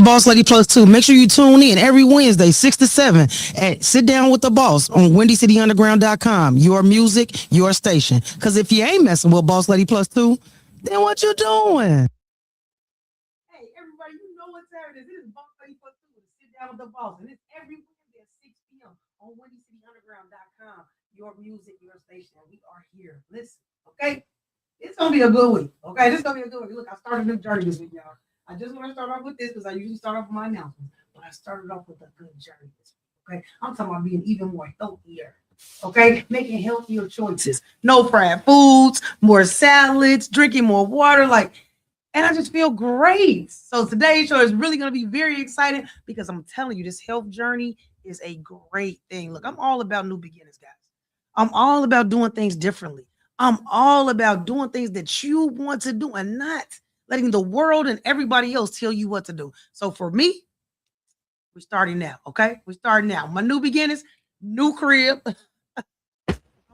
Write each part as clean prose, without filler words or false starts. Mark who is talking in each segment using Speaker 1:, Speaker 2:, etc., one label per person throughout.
Speaker 1: Boss Lady Plus 2. Make sure you tune in every Wednesday, 6 to 7 at Sit Down with the Boss on WindyCityUnderground.com. Your music, your station. Because if you ain't messing with Boss Lady Plus 2, then what you doing? Hey, everybody, you know what time it is. It is Boss Lady Plus 2 to Sit Down with the Boss. And it's every Wednesday at 6 p.m. on WindyCityUnderground.com. Your music, your station. We are here. Listen, okay? It's going to be a good week. Okay? This is going to be a good week. Look, I started a new journey this week, y'all. I just want to start off with this because I usually start off with my announcements, but I started off with a good journey this week. Okay, I'm talking about being even more healthier. Okay, making healthier choices, no fried foods, more salads, drinking more water, and I just feel great. So today's show is really going to be very exciting because I'm telling you, this health journey is a great thing. Look, I'm all about new beginnings, guys. I'm all about doing things differently. I'm all about doing things that you want to do and not letting the world and everybody else tell you what to do. So for me, we're starting now, okay? We're starting now. My new beginnings, new crib.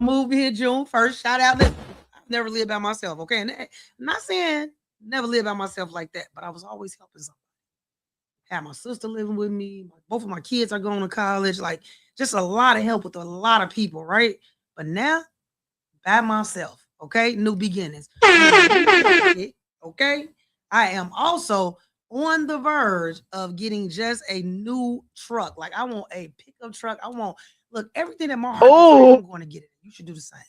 Speaker 1: Moved here June 1st. Shout out. I've never lived by myself, okay? And I'm not saying never lived by myself like that, but I was always helping somebody. Had my sister living with me. Both of my kids are going to college. Just a lot of help with a lot of people, right? But now, by myself, okay? New beginnings. Okay. I am also on the verge of getting just a new truck. Like I want a pickup truck. Look, everything that my heart desires, I'm going to get it. You should do the same.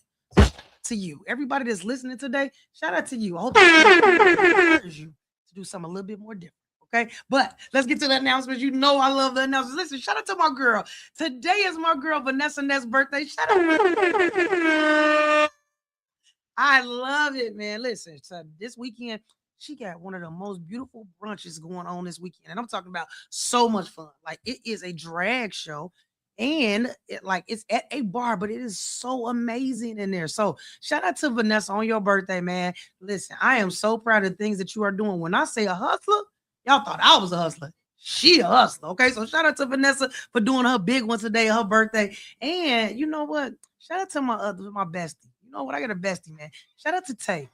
Speaker 1: To you, everybody that's listening today, shout out to you. I hope you to do something a little bit more different. Okay, but let's get to the announcements. You know I love the announcements. Listen, shout out to my girl. Today is my girl Vanessa Ness' birthday. Shout out. I love it, man. Listen, so this weekend, she got one of the most beautiful brunches going on this weekend. And I'm talking about so much fun. Like it is a drag show and it's at a bar, but it is so amazing in there. So shout out to Vanessa on your birthday, man. Listen, I am so proud of the things that you are doing. When I say a hustler, y'all thought I was a hustler. She a hustler. Okay. So shout out to Vanessa for doing her big one today, her birthday. And you know what? Shout out to my bestie. You know what? I got a bestie, man. Shout out to Tay.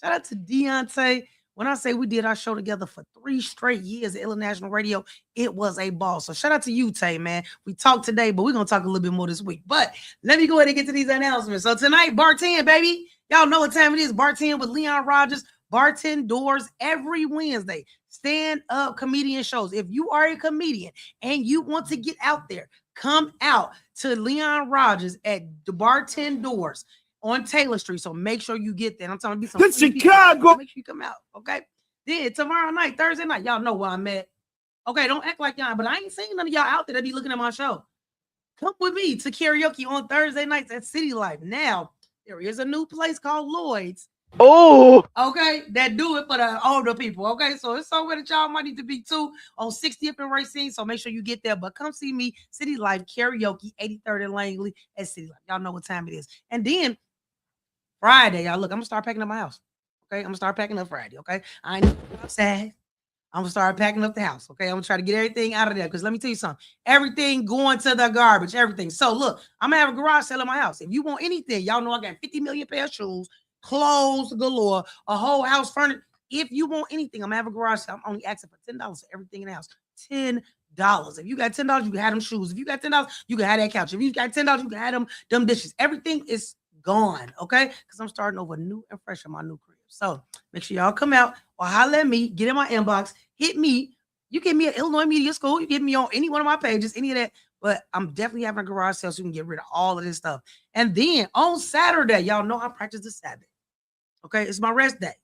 Speaker 1: Shout out to Deontay. When I say we did our show together for 3 straight years at International Radio, it was a ball. So shout out to you, Tay, man. We talked today, but we're going to talk a little bit more this week. But let me go ahead and get to these announcements. So tonight, Bar 10, baby. Y'all know what time it is. Bar 10 with Leon Rogers. Bar 10 doors every Wednesday. Stand-up comedian shows. If you are a comedian and you want to get out there, come out to Leon Rogers at the Bar 10 doors on Taylor Street. So make sure you get there. I'm talking about some Chicago. Make sure you come out. Okay. Then tomorrow night, Thursday night, y'all know where I'm at. Okay, don't act like y'all, but I ain't seen none of y'all out there that be looking at my show. Come with me to karaoke on Thursday nights at City Life. Now, there is a new place called Lloyd's. Oh, okay, that do it for the older people. Okay, so it's somewhere that y'all might need to be too on 60th and Racine. So make sure you get there. But come see me, City Life karaoke, 83rd and Langley at City Life. Y'all know what time it is. And then Friday, y'all look, I'm gonna start packing up my house. Okay, I'm gonna start packing up Friday. Okay, I ain't outside. I'm gonna start packing up the house. Okay, I'm gonna try to get everything out of there because let me tell you something. Everything going to the garbage. Everything. So look, I'm gonna have a garage sale in my house. If you want anything, y'all know I got 50 million pair of shoes, clothes galore, a whole house furniture. If you want anything, I'm gonna have a garage sale. I'm only asking for $10 for everything in the house. $10. If you got $10, you can have them shoes. If you got $10, you can have that couch. If you got $10, you can have them dishes. Everything is gone, okay? Because I'm starting over new and fresh in my new crib. So make sure y'all come out or holler at me, get in my inbox, hit me. You get me at Illinois Media School. You get me on any one of my pages, any of that. But I'm definitely having a garage sale so you can get rid of all of this stuff. And then on Saturday, y'all know I practice the Sabbath. Okay, it's my rest day.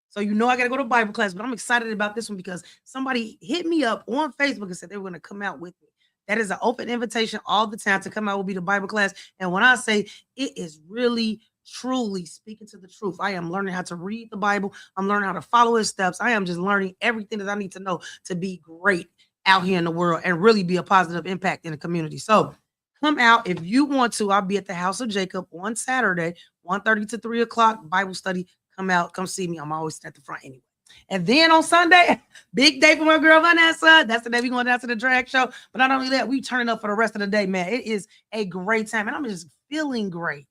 Speaker 1: So you know I got to go to Bible class, but I'm excited about this one because somebody hit me up on Facebook and said they were going to come out with me. That is an open invitation all the time to come out will be the Bible class. And when I say it is really, truly speaking to the truth, I am learning how to read the Bible. I'm learning how to follow his steps. I am just learning everything that I need to know to be great out here in the world and really be a positive impact in the community. So come out if you want to. I'll be at the House of Jacob on Saturday, 1:30 to 3 o'clock, Bible study. Come out, come see me. I'm always at the front anyway. And then on Sunday, big day for my girl Vanessa. That's the day we're going down to the drag show. But not only that, we turning up for the rest of the day, man. It is a great time. And I'm just feeling great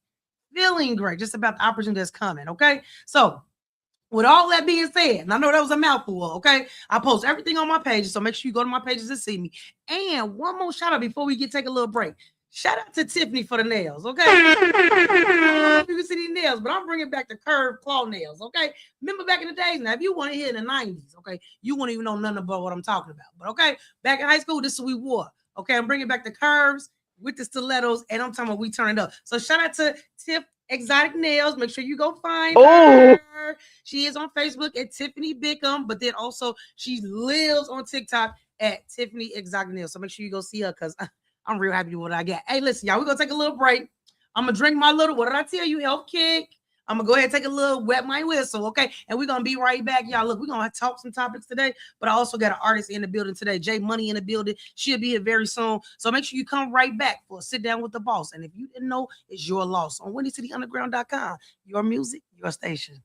Speaker 1: just about the opportunity that's coming. Okay. So With all that being said, and I know that was a mouthful, okay? I post everything on my pages, so make sure you go to my pages and see me. And one more shout out before we take a little break. Shout out to Tiffany for the nails, okay? You can see these nails, but I'm bringing back the curved claw nails, okay? Remember back in the days, now if you want to hit in the 90s, okay, you won't even know nothing about what I'm talking about. But okay, back in high school, this is what we wore. Okay, I'm bringing back the curves with the stilettos, and I'm talking about we turn it up. So shout out to Tiff Exotic Nails. Make sure you go find her. She is on Facebook at Tiffany Bickham, but then also she lives on TikTok at Tiffany Exotic Nails. So make sure you go see her because I'm real happy with what I got. Hey, listen, y'all, we're going to take a little break. I'm going to drink my little, what did I tell you, health kick. I'm going to go ahead and take a little wet my whistle, okay? And we're going to be right back, y'all. Look, we're going to talk some topics today, but I also got an artist in the building today, Jay Money in the building. She'll be here very soon. So make sure you come right back for a sit down with the boss. And if you didn't know, it's your loss on WindyCityUnderground.com. Your music, your station.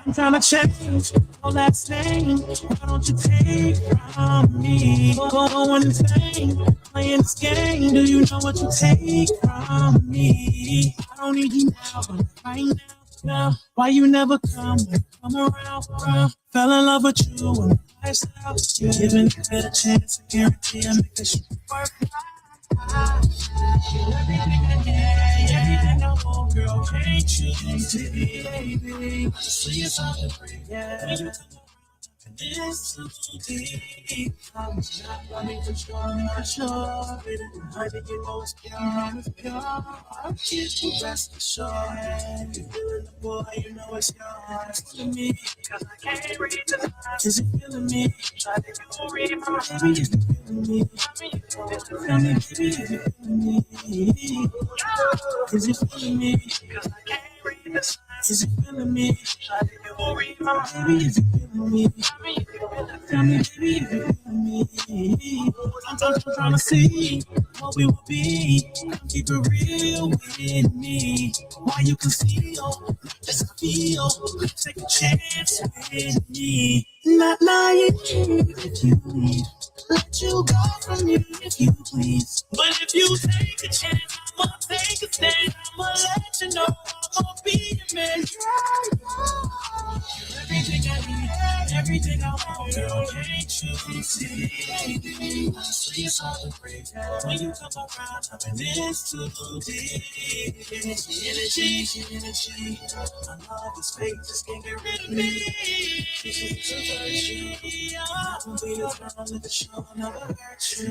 Speaker 2: I'm trying to change all that stain. Why don't you take from me? Going insane, playing this game. Do you know what you take from me? I don't need you now, but right now. Why you never come around? Fell in love with you and the lifestyle. You're giving it a chance, I guarantee I make this work. Everything I want, girl, can't you see, baby? See it's all the free, yeah. When you come around, it's too deep. I'm not running for sure. Honey, you know it's pure. I'll kiss you rest assured. You feeling the boy, you know it's yours. To me, cause I can't read the lines. Is it feeling me? Try to go read my mind. Baby, is it feeling me? Tell me, baby, is it feeling me? Is it feeling me? Cause I can't read the signs. Is it feeling me? Try to go read my mind. Baby, is it feeling me? Tell me, baby, if you feel me. I'm trying to see what we will be. Keep it real with me. Why you conceal? Just feel. Take a chance with me. Not lying if you need. Let you go from me if you please. But if you take a chance, I'ma take a stand. I'ma let you know I'ma be your man. Everything I need, everything I want, girl, can't you see? Honestly, it's hard to break. When you come around, I'm in this too deep. Energy. I love this fake, just can't get rid of me. I'm be your girl in the show, never hurt you.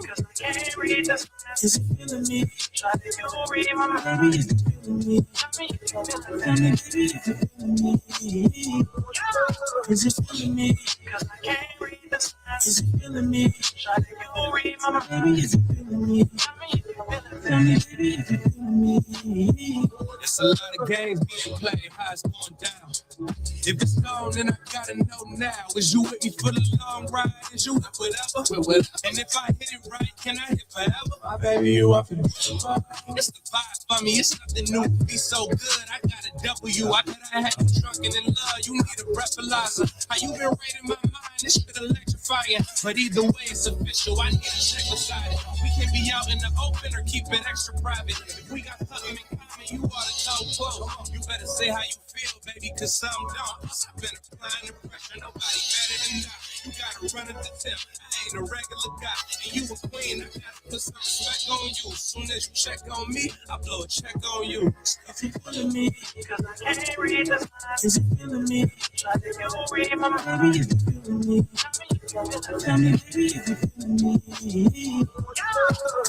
Speaker 2: Cause I can't read the signs. Is it feeling me? Try to go read my mind. Baby, is it feeling me? Tell me, baby, is it feeling me? Is it feeling me? Cause I can't read the signs. Is it feeling me? Try to go read my mind. Baby, is it feeling me? Tell me, baby, is it feeling me?
Speaker 3: It's a lot of games being played, how it's going down. If it's gone, then I gotta know now. Is you with me for the long ride? Is you with whatever? And if I hit it right, can I hit forever? My baby, you up in it's the vibe for me, it's nothing new. Be so good, I got a W. I could have had you drunken in love. You need a breathalyzer. How you been raiding my mind? This shit electrifying. But either way, it's official. I need a check beside it. We can be out in the open or keep it extra private. If we got something in common, you ought to tell close. You better say how you feel, baby, cause some don't. I've been applying the pressure, nobody better than that. You gotta run at the tip. I ain't a regular guy, and you a queen. I gotta put some respect on you. As soon as you check on me, I blow a check on you.
Speaker 2: Is it feeling me? Cause I can't read the signs. Is it feeling me? Try to go read my mind. Baby, is it feeling me? Tell me, baby, is it feeling me?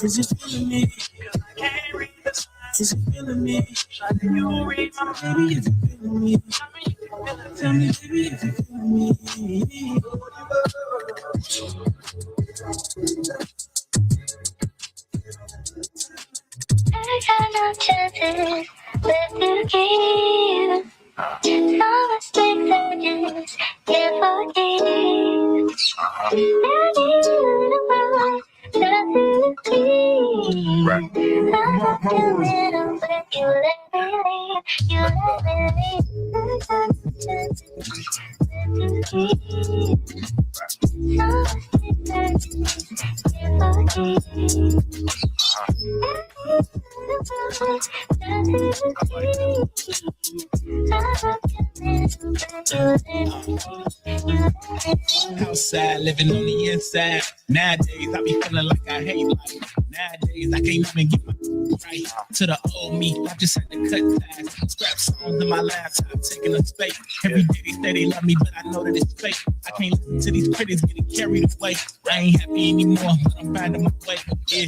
Speaker 2: Is it feeling me? Cause I can't read the signs. Is it feeling me? Try to go read my mind. Baby, is it feeling me? Tell me, baby, is it feeling me?
Speaker 4: I got no chances left to give. No mistakes I just can't forgive. I need you to run, not to leave. I got too little, but you let me leave. You let me leave. I got no chances left to give. No mistakes
Speaker 3: Outside, living on the inside. Nowadays, I be feeling like I hate life. Nowadays, I can't even get my right to the old me. I just had to cut ties. Scrap songs in my laptop, taking a space. Every day they say they love me, but I know that it's fake. I can't listen to these critics getting carried away. I ain't happy anymore, but I'm finding my way. Yeah.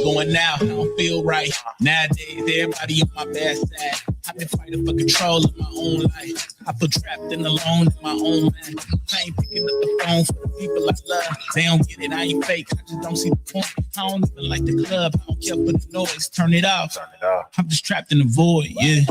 Speaker 3: Going now, I don't feel right. Nowadays, everybody on my bad side. I've been fighting for control of my own life. I feel trapped and alone in my own mind. I ain't picking up the phone for the people I love. They don't get it, I ain't fake. I just don't see the point. I don't even like the club. I don't care for the noise. Turn it off. I'm just trapped in the void, yeah.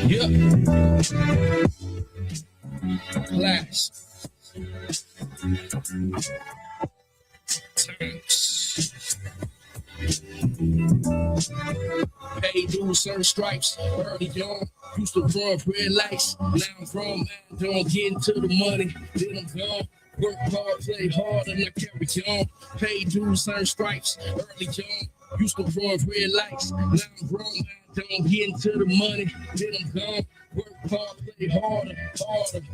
Speaker 3: Yeah. Class. Tanks. Pay dues, certain stripes. Early on, used to run red lights. Now I'm grown, man. Don't get into the money. Then I'm gone. Work hard, play hard, and I carry on. Pay dues, certain stripes. Early on, used to run red lights. Now I'm grown, man. Don't get into the money. Then I'm gone. Work hard, play harder, harder.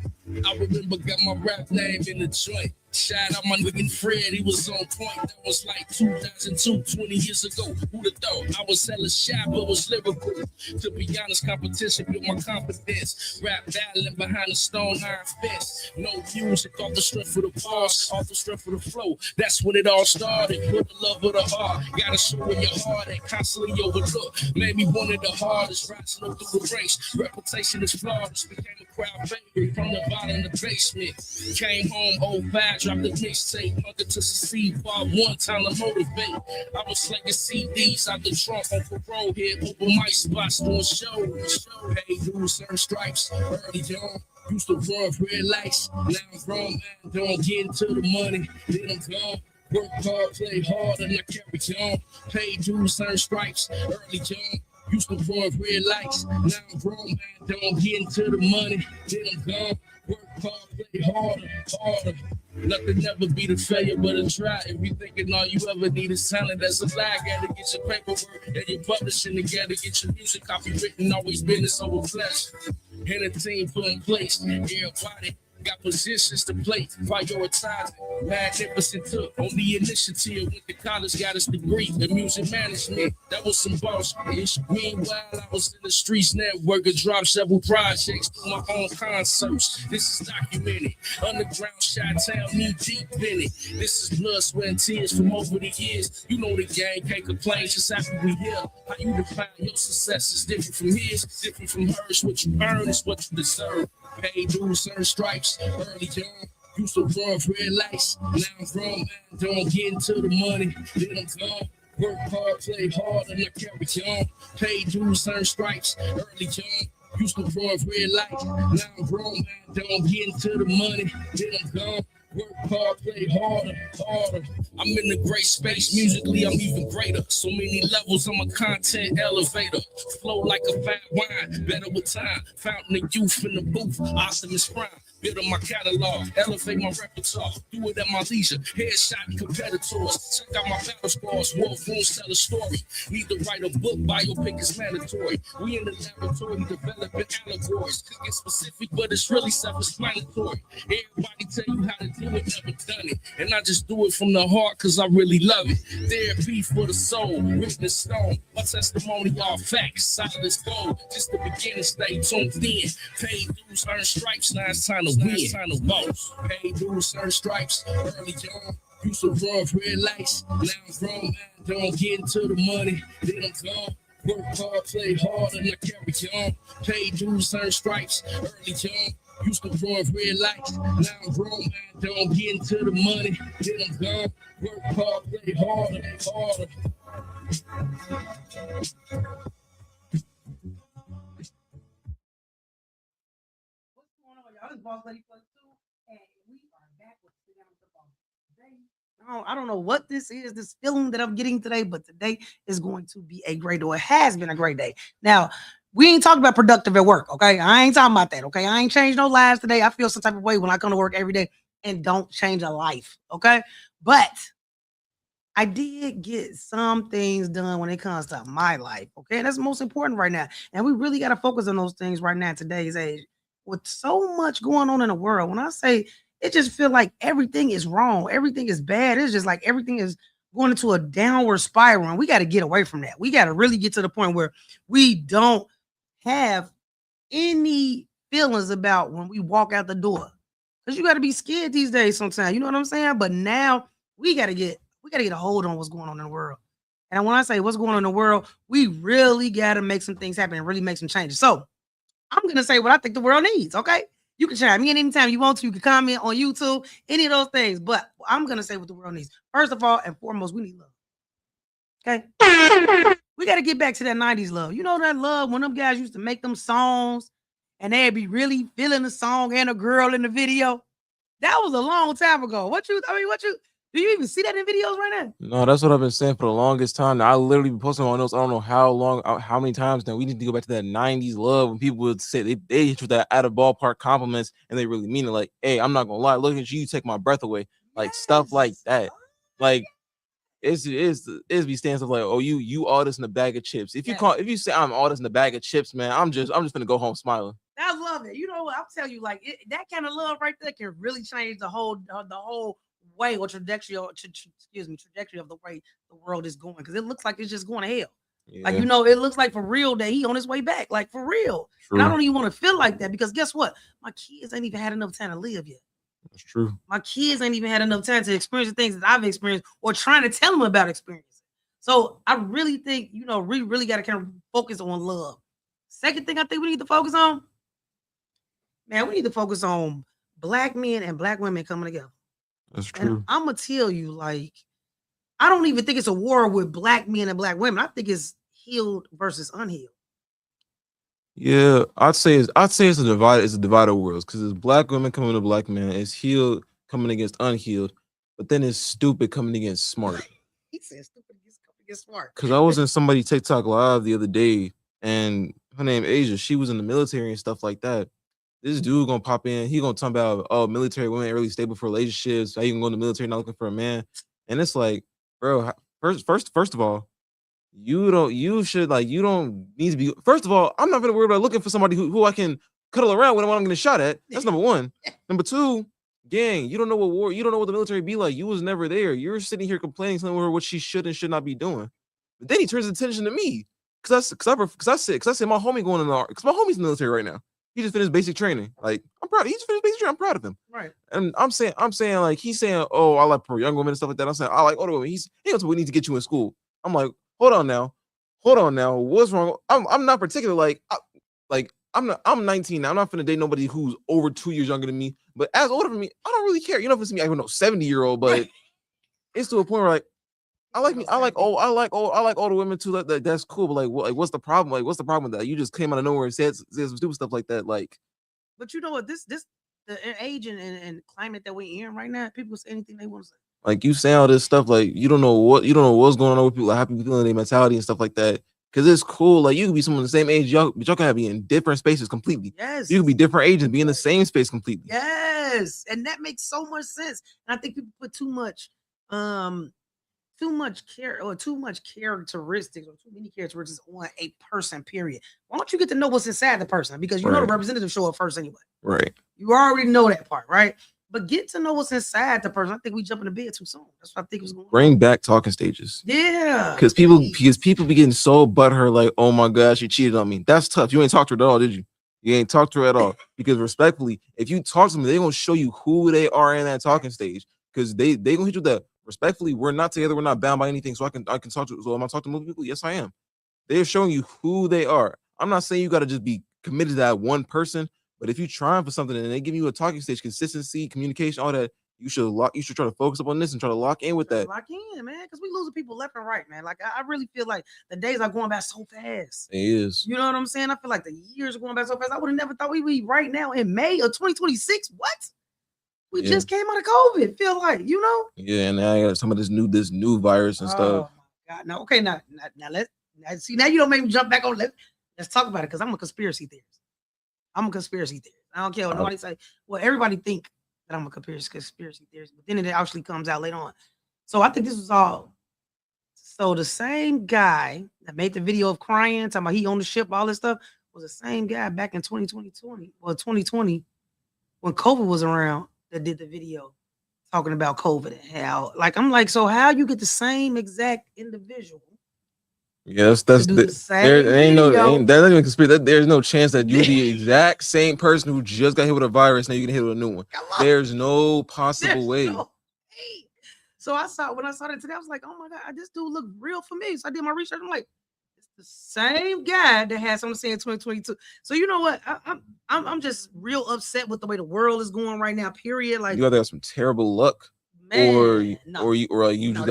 Speaker 3: I remember got my rap name in the joint. Shout out my nigga Fred, he was on point. That was like 2002, 20 years ago. Who'd have thought? I was hella shy, but was lyrical. To be honest, competition built my confidence. Rap battling behind the stone iron fence. No music, off the strength of the bars, off the strength of the flow. That's when it all started. With the love of the heart, gotta show in your heart and constantly overlooked. Made me one of the hardest, rising up through the ranks. Reputation is flawless, became a crowd favorite from the bottom of the basement. Came home, old vibe. Dropped the mixtape, hunger to succeed, bar one time to motivate. I was slinging CDs out the trunk on parole here, open mic spots doing shows. Hey, dudes, certain stripes, early on. Used to run red lights, now I'm grown, man. Don't get into the money, then I'm gone. Work hard, play hard, and I carry on. Pay dues, certain stripes, early on. Used to run red lights, now I'm grown, man. Don't get into the money, then I'm gone. Work hard, play harder, harder. Nothing never beat a failure but a try. If you thinking all you ever need is talent, that's a lie. Gotta get your paperwork and your publishing together. Get your music copywritten, always business over flesh. And a team put in place. Everybody got positions to play, prioritizing. Magnificent took on the initiative. Went to college, got his degree in music management. That was some boss ish. Meanwhile, I was in the streets networking, dropped several projects through my own concerts. This is documented. Underground Chi-Town, knee deep in it. This is blood, sweat, and tears from over the years. You know the gang, can't complain just after we here. How you define your success is different from his, different from hers. What you earn is what you deserve. Pay dues, certain stripes. Early on, used to run red lights. Now I'm grown, man. Don't get into the money. Then I'm gone. Work hard, play hard, and I carry on. Pay dues, certain stripes. Early on, used to run red lights. Now I'm grown, man. Don't get into the money. Then I'm gone. Work hard, play harder, harder. I'm in a great space. Musically, I'm even greater. So many levels, I'm a content elevator. Flow like a fat wine, better with time. Fountain of youth in the booth, Optimus Prime. building my catalog, elevate my repertoire, do it at my leisure, headshot competitors, check out my battle scores, war rooms tell a story, need to write a book, biopic is mandatory, we in the laboratory developing allegories, could get specific, but it's really self-explanatory, everybody tell you how to do it, never done it, and I just do it from the heart, cause I really love it, therapy for the soul, written in stone, my testimony all facts, solid as gold, just the beginning, stay tuned in, pay dues, earn stripes, now it's time to win, time to boss, pay dues, earn stripes, early on, used to run red lights, now I'm grown, don't get into the money, then I'm gone, work hard, play hard, and I carry on, pay dues, earn stripes, early on, used to run red lights, now I'm grown, don't get into the money, then I'm gone, work hard, play harder and harder.
Speaker 1: What's going on, y'all? This Boss Lady Plus 2, and we are back with Sit Down with the Boss. Today, I don't know what this is, this feeling that I'm getting today, but today is going to be a great day. It has been a great day. Now, we ain't talking about productive at work, okay? I ain't talking about that, okay? I ain't changed no lives today. I feel some type of way when I come to work every day and don't change a life, okay? But I did get some things done when it comes to my life, okay? That's most important right now. And we really got to focus on those things right now in today's age. With so much going on in the world, when I say it just feel like everything is wrong, everything is bad. It's just like everything is going into a downward spiral, and we got to get away from that. We got to really get to the point where we don't have any feelings about when we walk out the door, because you got to be scared these days sometimes. You know what I'm saying? But now we got to get a hold on what's going on in the world. And when I say what's going on in the world, we really got to make some things happen and really make some changes. So I'm going to say what I think the world needs, okay? You can chime in anytime you want to. You can comment on YouTube, any of those things. But I'm going to say what the world needs. First of all and foremost, we need love, okay? We got to get back to that 90s love. You know that love when them guys used to make them songs and they'd be really feeling the song and a girl in the video? That was a long time ago. Do you even see that in videos right now?
Speaker 5: No, that's what I've been saying for the longest time. I literally been posting on those. I don't know how long, how many times now. We need to go back to that 90s love when people would say they hit you with that out of ballpark compliments and they really mean it. Like, hey, I'm not gonna lie, look at you, you take my breath away. Like stuff like that. Like it's be saying stuff like, oh, you all this in a bag of chips. If you say I'm all this in a bag of chips, man, I'm just gonna go home smiling.
Speaker 1: I love it. You know what? I'll tell you, like that kind of love right there can really change the whole way or trajectory of the way the world is going, because it looks like it's just going to hell. Yeah. Like, it looks like for real that he on his way back, like for real. True. And I don't even want to feel like that, because guess what? My kids ain't even had enough time to live yet.
Speaker 5: That's true.
Speaker 1: My kids ain't even had enough time to experience the things that I've experienced or trying to tell them about experience. So I really think, we really got to kind of focus on love. Second thing I think we need to focus on, man, we need to focus on Black men and Black women coming together.
Speaker 5: That's true.
Speaker 1: And I'm gonna tell you, like, I don't even think it's a war with Black men and Black women. I think it's healed versus unhealed.
Speaker 5: Yeah, I'd say it's a divided world, because it's Black women coming to Black men, it's healed coming against unhealed, but then it's stupid coming against smart.
Speaker 1: He said stupid against smart.
Speaker 5: Because I was in somebody TikTok live the other day, and her name Asia, she was in the military and stuff like that. This dude gonna pop in, he gonna talk about, oh, military women ain't really stable for relationships. How you can go in the military not looking for a man? And it's like, bro, first of all, you don't need to be. First of all, I'm not gonna worry about looking for somebody who I can cuddle around when I'm getting shot at. That's number one. Number two, gang, you don't know what the military be like. You was never there. You're sitting here complaining, telling her what she should and should not be doing. But then he turns attention to me because I said my homie going in the because my homie's in the military right now. He just finished basic training. Like, I'm proud. He just finished basic training. I'm proud of him.
Speaker 1: Right.
Speaker 5: And I'm saying like, he's saying, oh, I like young women and stuff like that. I'm saying I like older women. He goes, we need to get you in school. I'm like, hold on now. What's wrong? I'm not particular. Like I'm 19 now. I'm not finna date nobody who's over 2 years younger than me. But as older than me, I don't really care. If it's me, I don't know, 70-year-old, but it's to a point where, like, I like older women too. That's cool, but what's the problem? Like, what's the problem with that? You just came out of nowhere and said some stupid stuff like that. Like,
Speaker 1: but you know what? The age and climate that we're in right now, people say anything they want to say.
Speaker 5: Like, you say all this stuff, like you don't know what's going on with people, like how people feeling their mentality and stuff like that. Because it's cool. Like you could be someone the same age, but y'all can be in different spaces completely.
Speaker 1: Yes.
Speaker 5: You could be different ages, be in the same space completely.
Speaker 1: Yes. And that makes so much sense. And I think people put too much care or too much characteristics or too many characteristics on a person, period. Why don't you get to know what's inside the person? Because you know the representative show up first anyway.
Speaker 5: Right.
Speaker 1: You already know that part, right? But get to know what's inside the person. I think we jump in the bed too soon. That's what I think was going on.
Speaker 5: Bring back talking stages.
Speaker 1: Yeah.
Speaker 5: Because people be getting so butthurt, like, oh my gosh, she cheated on me. That's tough. You ain't talked to her at all, did you? You ain't talked to her at all. Because respectfully, if you talk to them, they're gonna show you who they are in that talking stage. Because they gonna hit you with that. Respectfully, we're not together, we're not bound by anything. So I can talk to. So am I talking to multiple people? Yes, I am. They're showing you who they are. I'm not saying you gotta just be committed to that one person. But if you're trying for something and they give you a talking stage, consistency, communication, all that, you should try to focus up on this and try to lock in with that.
Speaker 1: Lock in, man, because we losing people left and right, man. Like I really feel like the days are going back so fast.
Speaker 5: It is.
Speaker 1: You know what I'm saying? I feel like the years are going back so fast. I would have never thought we'd be right now in May of 2026. What? We just came out of COVID. Feel like, you know?
Speaker 5: Yeah, and now I got some of this new virus and stuff.
Speaker 1: Oh my God. Now, okay, now you don't make me jump back on. Let's talk about it because I'm a conspiracy theorist. I'm a conspiracy theorist. I don't care what nobody say. Well, everybody think that I'm a conspiracy theorist, but then it actually comes out later on. So I think this was all. So the same guy that made the video of crying, talking about he on the ship, all this stuff, was the same guy back in 2020 when COVID was around that did the video talking about COVID and how, like, I'm like, so how you get the same exact individual?
Speaker 5: Yes, that's there's no chance that you're the exact same person who just got hit with a virus. Now you can hit with a new one. There's no possible way.
Speaker 1: So when I saw that today, I was like, oh my God, this dude looked real familiar. So I did my research. I'm like, it's the same guy that had something to say in 2022. So you know what? I'm just real upset with the way the world is going right now. Period. Like
Speaker 5: you either have some terrible luck,
Speaker 1: man,
Speaker 5: or you just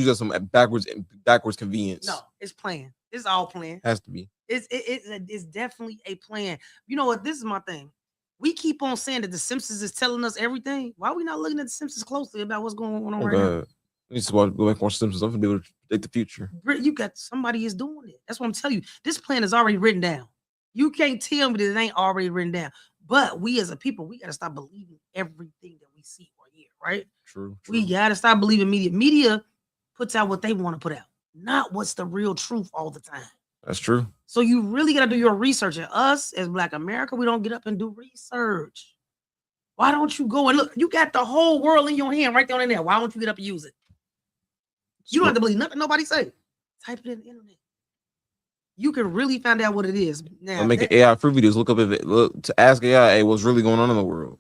Speaker 5: got some backwards convenience.
Speaker 1: No, it's planned. It's all planned.
Speaker 5: Has to be.
Speaker 1: It's definitely a plan. You know what? This is my thing. We keep on saying that the Simpsons is telling us everything. Why are we not looking at the Simpsons closely about what's going on right now?
Speaker 5: We need to go back and watch Simpsons. I'm gonna be able to predict the future.
Speaker 1: You got somebody is doing it. That's what I'm telling you. This plan is already written down. You can't tell me that it ain't already written down. But we as a people, we gotta stop believing everything that we see or hear, right?
Speaker 5: True.
Speaker 1: We gotta stop believing media. Media puts out what they want to put out, not what's the real truth all the time.
Speaker 5: That's true.
Speaker 1: So you really got to do your research. And us as Black America, we don't get up and do research. Why don't you go and look? You got the whole world in your hand right there in there. Why don't you get up and use it? You don't have to believe nothing nobody say. Type it in the internet. You can really find out what it is. Now,
Speaker 5: I'm making AI fruit videos. Look to ask AI, hey, what's really going on in the world?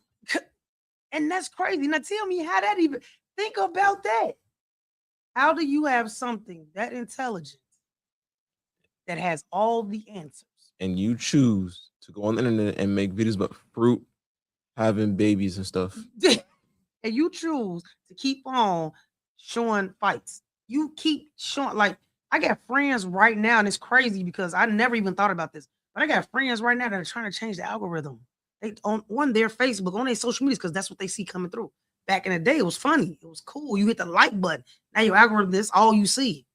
Speaker 1: And that's crazy. Now tell me how that even, think about that. How do you have something that intelligent that has all the answers?
Speaker 5: And you choose to go on the internet and make videos about fruit having babies and stuff.
Speaker 1: And you choose to keep on showing fights. You keep showing, like, I got friends right now, and it's crazy because I never even thought about this, but I got friends right now that are trying to change the algorithm. They on their Facebook, on their social media, because that's what they see coming through. Back in the day, it was funny. It was cool. You hit the like button. Now your algorithm, that's all you see.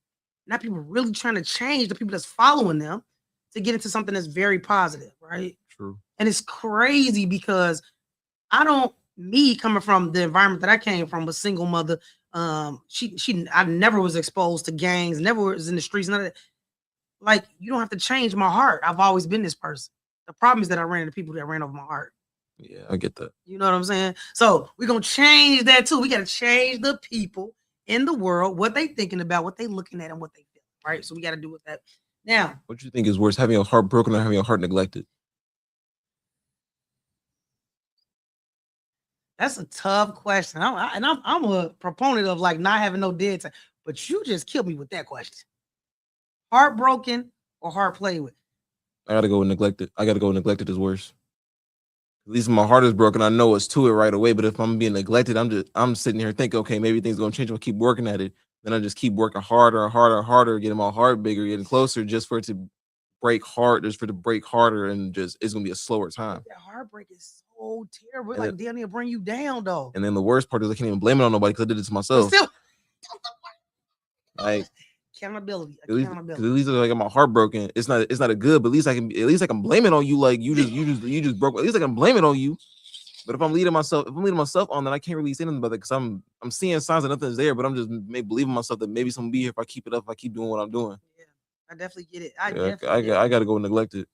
Speaker 1: Now people are really trying to change the people that's following them to get into something that's very positive, right?
Speaker 5: True. And
Speaker 1: it's crazy because me coming from the environment that I came from, a single mother, I never was exposed to gangs, never was in the streets, none of that. Like, you don't have to change my heart. I've always been this person. The problem is that I ran into people that ran over my heart.
Speaker 5: Yeah, I get that.
Speaker 1: You know what I'm saying? So we're going to change that too. We got to change the people in the world, what they thinking about, what they looking at, and what they feel, right? So we got to do with that. Now,
Speaker 5: what do you think is worse, having your heart broken or having your heart neglected?
Speaker 1: That's a tough question. I'm a proponent of like not having no dead time, but you just killed me with that question. Heartbroken or heart played with?
Speaker 5: I gotta go with neglected. Neglected is worse. At least my heart is broken. I know it's to it right away. But if I'm being neglected, I'm sitting here thinking, okay, maybe things gonna change. I'll keep working at it. Then I just keep working harder and harder and harder, getting my heart bigger, getting closer, just for it to break hard, just for it to break harder, and just it's gonna be a slower time.
Speaker 1: That heartbreak is so terrible. Like damn near bring you down though.
Speaker 5: And then the worst part is I can't even blame it on nobody because I did it to myself. Like,
Speaker 1: Accountability.
Speaker 5: At least like I got my heart broken. It's not a good, but at least I can blame it on you. Like you just broke. At least I can blame it on you. But if I'm leading myself on, then I can't really say anything about it because I'm seeing signs that nothing's there. But I'm just believing myself that maybe something will be here if I keep it up. If I keep doing what I'm doing.
Speaker 1: Yeah, I definitely get it.
Speaker 5: I gotta go neglected.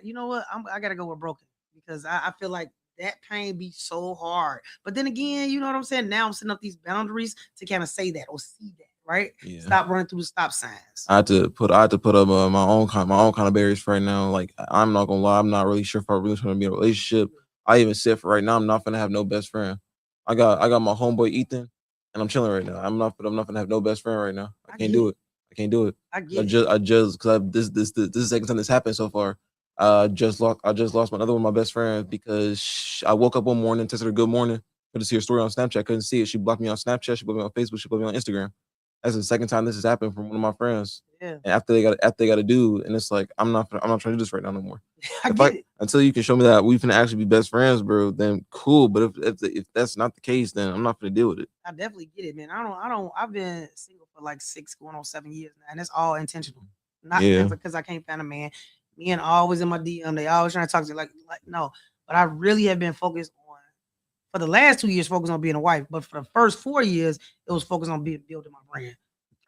Speaker 1: You know what? I gotta go with broken because I feel like that pain be so hard. But then again, you know what I'm saying? Now I'm setting up these boundaries to kind of say that or see that, right?
Speaker 5: Yeah.
Speaker 1: Stop running through the stop signs.
Speaker 5: I had to put up my own kind of barriers for right now. Like I'm not gonna lie, I'm not really sure if I'm really trying to be in a relationship. I even said for right now, I'm not gonna have no best friend. I got my homeboy Ethan, and I'm chilling right now. I'm not gonna have no best friend right now. I can't do it. I just because this is the second time this happened so far. I just lost another one of my best friends because I woke up one morning, texted her good morning, couldn't see her story on Snapchat, couldn't see it. She blocked me on Snapchat, she blocked me on Facebook, she blocked me on Instagram. That's the second time this has happened from one of my friends.
Speaker 1: Yeah.
Speaker 5: And after they got a dude, and it's like I'm not trying to do this right now no more. Until you can show me that we can actually be best friends, bro, then cool. But if that's not the case, then I'm not gonna deal with it.
Speaker 1: I definitely get it, man. I've been single for like 6 going on 7 years now, and it's all intentional. Not because I can't find a man. Men always in my DM, they always trying to talk to you like no. But I really have been focused on, for the last 2 years, focused on being a wife. But for the first 4 years, it was focused on building my brand.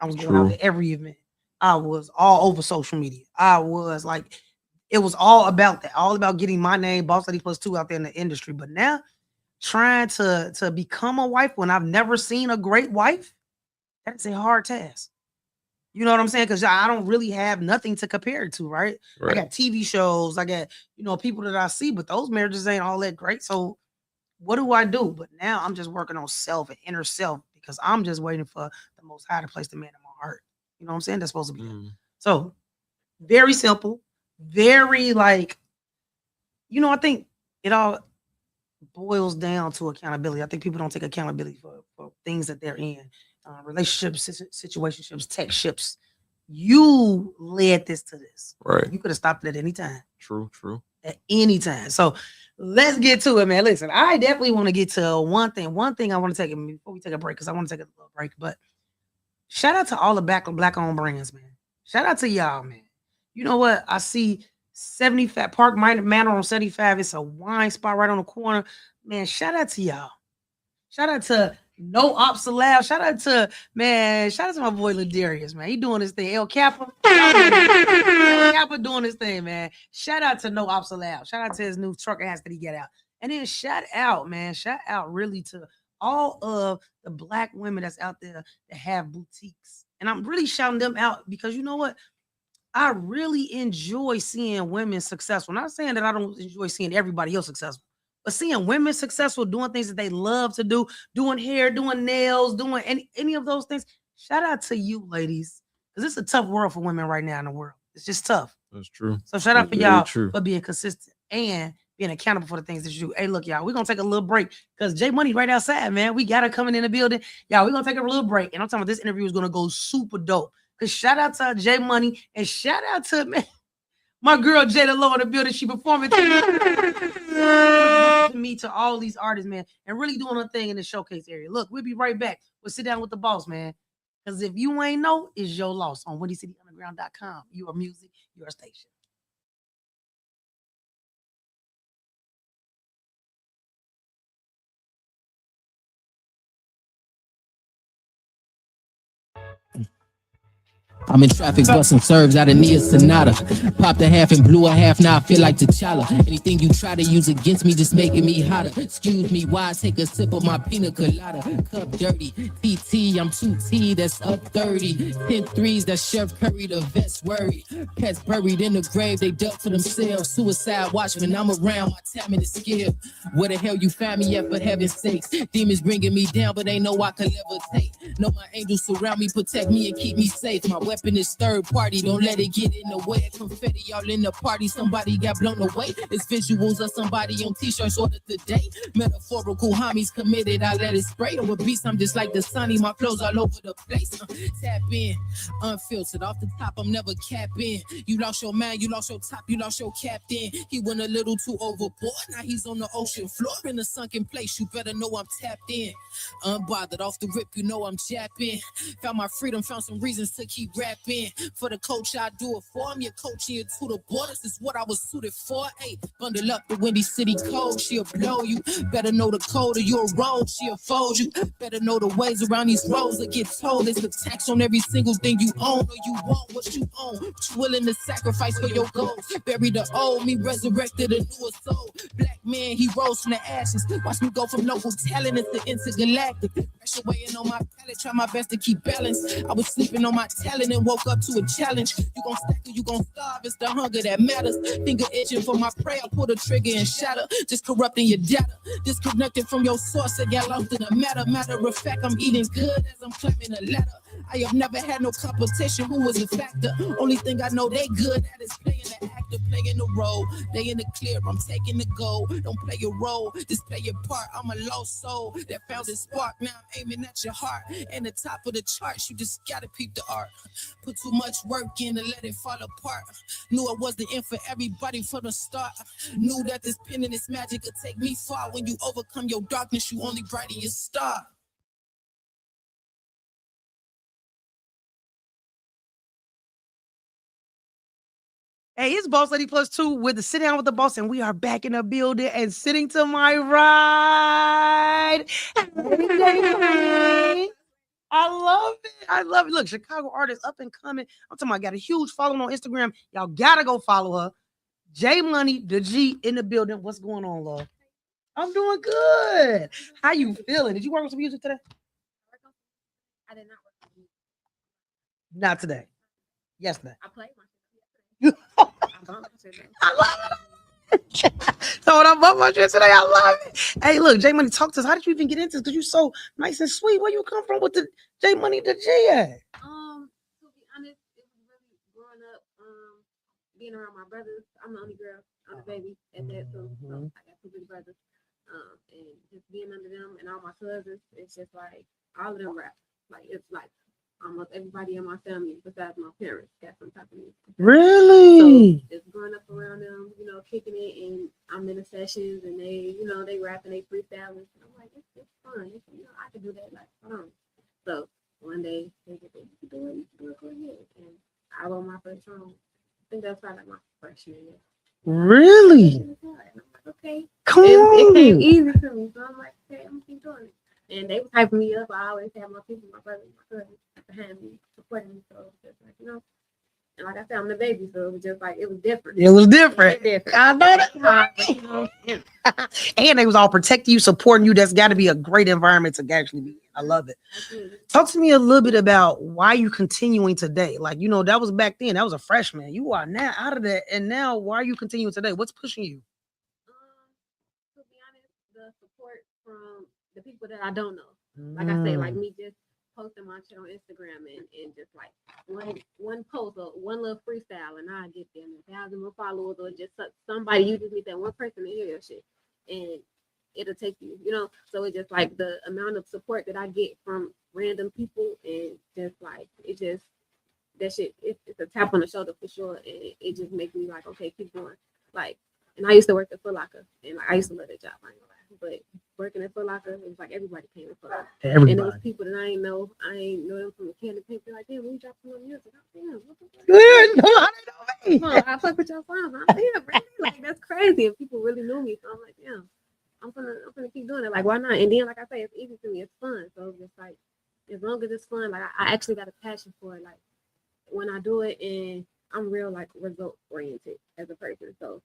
Speaker 1: I was going out to every event. I was all over social media. I was like, it was all about that, all about getting my name, Boss Lady Plus 2, out there in the industry. But now, trying to become a wife when I've never seen a great wife, that's a hard task. You know what I'm saying? Because I don't really have nothing to compare it to, right? I got TV shows, I got, people that I see, but those marriages ain't all that great. So what do I do? But now I'm just working on self and inner self because I'm just waiting for the Most High to place the man in my heart. You know what I'm saying? That's supposed to be it. So very simple, very I think it all boils down to accountability. I think people don't take accountability for things that they're in. Relationships, situationships, tech ships. You led this to this.
Speaker 5: Right.
Speaker 1: You could have stopped it at any time.
Speaker 5: True.
Speaker 1: At any time. So let's get to it, man. Listen, I definitely want to get to one thing. One thing I want to take before we take a break, because I want to take a little break. But shout out to all the black-owned brands, man. Shout out to y'all, man. You know what? I see 75 Park Manor on 75. It's a wine spot right on the corner. Man, shout out to y'all. Shout out to No Ops Allowed. Shout out to my boy Ladarius, man. He doing his thing. El Kappa. El Kappa doing his thing, man. Shout out to No Ops Allowed. Shout out to his new trucker hats that he get out. And then shout out really to all of the black women that's out there that have boutiques. And I'm really shouting them out because you know what? I really enjoy seeing women successful. Not saying that I don't enjoy seeing everybody else successful, but seeing women successful, doing things that they love to do, doing hair, doing nails, doing any of those things. Shout out to you, ladies, because it's a tough world for women right now in the world. It's just tough.
Speaker 5: That's true.
Speaker 1: So shout out for y'all for being consistent and being accountable for the things that you do. Hey, look, y'all, we're going to take a little break because J Money right outside, man. We got her coming in the building. Y'all, we're going to take a little break. And I'm talking about this interview is going to go super dope. Because shout out to J Money and shout out to, man, my girl Jada Lowe in the building. She performing to me, to all these artists, man, and really doing her thing in the showcase area. Look, we'll be right back. We'll sit down with the boss, man. Because if you ain't know, it's your loss on WindyCityUnderground.com. Your music, your station.
Speaker 6: I'm in traffic busting serves out of Nia Sonata. Popped a half and blew a half, now I feel like T'Challa. Anything you try to use against me just making me hotter. Excuse me while I take a sip of my pina colada. Cup dirty, TT, I'm 2T, that's up 30. 10 threes, that's Chef Curry, the vest worried. Pets buried in the grave, they duck to themselves. Suicide watch when I'm around, my timing is skilled. Where the hell you find me at, for heaven's sakes? Demons bringing me down, but they know I can levitate. Know my angels surround me, protect me and keep me safe. My weapon is third party, don't let it get in the way. Confetti all in the party, somebody got blown away. It's visuals of somebody on t-shirts ordered today. Metaphorical homies committed, I let it spray. Over beats, I'm just like the sunny, my clothes all over the place. Tap in, unfiltered, off the top, I'm never capping. You lost your man, you lost your top, you lost your captain. He went a little too overboard, now he's on the ocean floor in a sunken place. You better know I'm tapped in. Unbothered, off the rip, you know I'm japping. Found my freedom, found some reasons to keep rapping. For the coach, I do it for him. You're coaching you to the borders is what I was suited for. Hey, bundle up the Windy City code, she'll blow you. Better know the code of your road, she'll fold you. Better know the ways around these roads that get told. It's a tax on every single thing you own or you want what you own. What you willing to sacrifice for your goals. Bury the old me, resurrected a newer soul. Black man, he rose from the ashes. Watch me go from local talent into intergalactic. Pressure weighing on my palate, try my best to keep balance. I was sleeping on my talent and woke up to a challenge. You gon' stack or you gon' starve, it's the hunger that matters. Finger itching for my prayer, pull the trigger and shatter. Just corrupting your data, disconnected from your source. I got lost in the matter. Matter of fact, I'm eating good as I'm climbing a ladder. I have never had no competition, who was a factor? Only thing I know they good at is playing the actor, playing the role. They in the clear, I'm taking the goal. Don't play your role, just play your part. I'm a lost soul that found its spark. Now I'm aiming at your heart. And the top of the charts, you just gotta peep the art. Put too much work in to let it fall apart. Knew it was the end for everybody from the start. Knew that this pen and this magic could take me far. When you overcome your darkness, you only brighten your star.
Speaker 1: Hey, it's Boss Lady Plus 2 with the Sit Down with the Boss, and we are back in the building. And sitting to my right, hey, I love it. I love it. Look, Chicago artist up and coming. I'm talking about got a huge following on Instagram. Y'all gotta go follow her. J Money, the G in the building. What's going on, love? I'm doing good. How you feeling? Did you work with some music today?
Speaker 7: I did not work with you.
Speaker 1: Not today. Yesterday.
Speaker 7: I played my shit.
Speaker 1: I love it. So when I bought my shit today, I love it. Hey, look, J Money, talk to us. How did you even get into this? Because you're so nice and sweet. Where you come from with the J Money, the G at?
Speaker 7: To be honest, it was really growing up, being around my brothers. I'm the only girl. I'm the baby at that, so I got two big brothers. And just being under them and all my cousins, it's just like all of them rap. Like it's like almost everybody in my family besides my parents got some type of music.
Speaker 1: Really?
Speaker 7: So it's growing up around them, kicking it, and I'm in the sessions, and they, they rapping, they freestyling. And I'm like, it's fun. I can do that. Like, hold on. So one day they get, you can do it, go ahead. And I wrote my first song. I think that's probably like my freshman year.
Speaker 1: Really?
Speaker 7: And I'm like, okay.
Speaker 1: Come
Speaker 7: It
Speaker 1: on.
Speaker 7: came easy to me, so I'm like, okay, I'm gonna keep doing it. And they was hyping me up. I always have my people, my brothers, my cousins behind me, supporting me. So it's just like, and like I said, I'm the baby, so it was just like, it was different.
Speaker 1: It was different. I know that.
Speaker 7: Hard,
Speaker 1: And they was all protecting you, supporting you. That's got to be a great environment to actually be in. I love it.
Speaker 7: Absolutely.
Speaker 1: Talk to me a little bit about why you continuing today. Like, that was back then. That was a freshman. You are now out of that. And now, why are you continuing today? What's pushing you?
Speaker 7: To be honest, the support from the people that I don't know. Like I say, like me just posting my shit on Instagram and just like one post or one little freestyle, and I get them 1,000 more followers, or just somebody, you just need that one person to hear your shit, and it'll take you, So it's just like the amount of support that I get from random people, and just like it just that shit, it's a tap on the shoulder for sure, and it just makes me like, okay, keep going. Like, and I used to work at Foot Locker, and like, I used to love that job, I ain't gonna lie. But working at Foot Locker, it was like everybody came to Foot Locker.
Speaker 1: Everybody.
Speaker 7: And it was people that I ain't know them from a can of paint. They're like, damn, when you drop some music, damn, what the fuck?
Speaker 1: Good. No, I didn't know me.
Speaker 7: I fuck with your songs. I'm damn, really? Like, that's crazy. And people really knew me. So I'm like, damn, I'm gonna keep doing it. Like, why not? And then, like I say, it's easy to me. It's fun. So it's just like, as long as it's fun, like I actually got a passion for it. Like when I do it, and I'm real like result oriented as a person. So